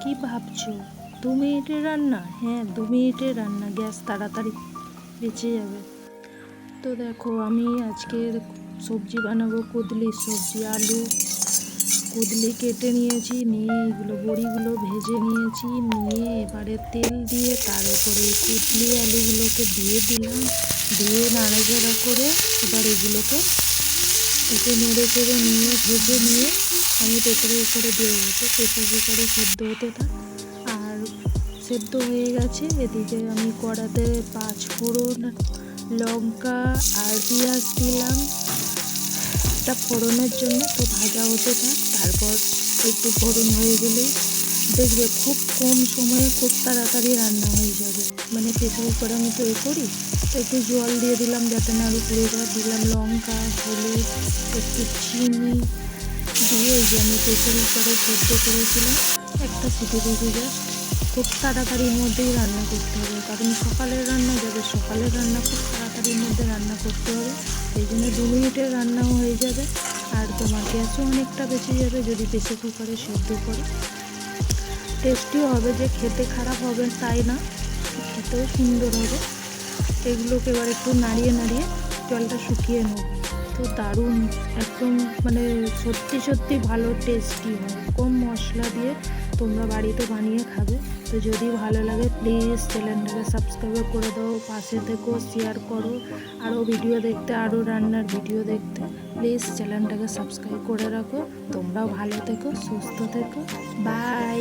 কি ভাবছো? 2 মিনিটের রান্না? হ্যাঁ, 2 মিনিটের রান্না, গ্যাস তাড়াতাড়ি বেঁচে যাবে। তো দেখো, আমি আজকে সবজি বানাবো, কুদলির সবজি। আলু কুদলি কেটে নিয়েছি, নিয়ে এগুলো বড়িগুলো ভেজে নিয়েছি, নিয়ে এবারে তেল দিয়ে তার উপরে কুদলি আলুগুলোকে দিয়ে দিলাম, দিয়ে নাড়াচাড়া করে এবার এগুলোকে একটু নেড়ে চেড়ে নিয়ে ভেজে নিয়ে আমি প্রেসারের উপরে দিয়ে দেবো। তো প্রেসার কুকারে সেদ্ধ হতে থাক। আর সেদ্ধ হয়ে গেছে, এদিকে আমি কড়াতে 5 ফোড়ন, লঙ্কা আর পেঁয়াজ দিলাম এটা ফোড়নের জন্য। তো ভাজা হতে থাক, তারপর একটু ফোড়ন হয়ে গেলেই দেখবে খুব কম সময়ে খুব তাড়াতাড়ি রান্না হয়ে যাবে। মানে প্রেসার কুকারে আমি তো করি, তো একটু জল দিয়ে দিলাম যাতে না আরও পুড়ে যায়। দিলাম লঙ্কা, হলুদ, একটু চিনি দিয়ে এই যে আমি প্রেসার কুকারে সেদ্ধ করেছিলাম একটা সিটি দিয়ে জাস্ট খুব তাড়াতাড়ির মধ্যেই রান্না করতে হবে, কারণ সকালের রান্না যাবে, সকালের রান্না খুব তাড়াতাড়ির মধ্যে রান্না করতে হবে। এই জন্য 2 মিনিটের রান্নাও হয়ে যাবে, আর তোমার গ্যাসও অনেকটা বেঁচে যাবে যদি প্রেসার কুকারে সেদ্ধ করো। টেস্টিও হবে, যে খেতে খারাপ হবে তাই না, খেতেও সুন্দর হবে। এগুলোকে এবার একটু নাড়িয়ে নাড়িয়ে জলটা শুকিয়ে নেব। তো দারুণ, একদম মানে সত্যি সত্যি ভালো টেস্টি হয়, কম মশলা দিয়ে তোমরা বাড়িতে বানিয়ে খাবে। তো যদি ভালো লাগে প্লিজ চ্যানেলটাকে সাবস্ক্রাইব করে দাও, পাশে থেকো, শেয়ার করো। আরও ভিডিও দেখতে, আরও রান্নার ভিডিও দেখতে প্লিজ চ্যানেলটাকে সাবস্ক্রাইব করে রাখো। তোমরাও ভালো থেকো, সুস্থ থেকো, বাই।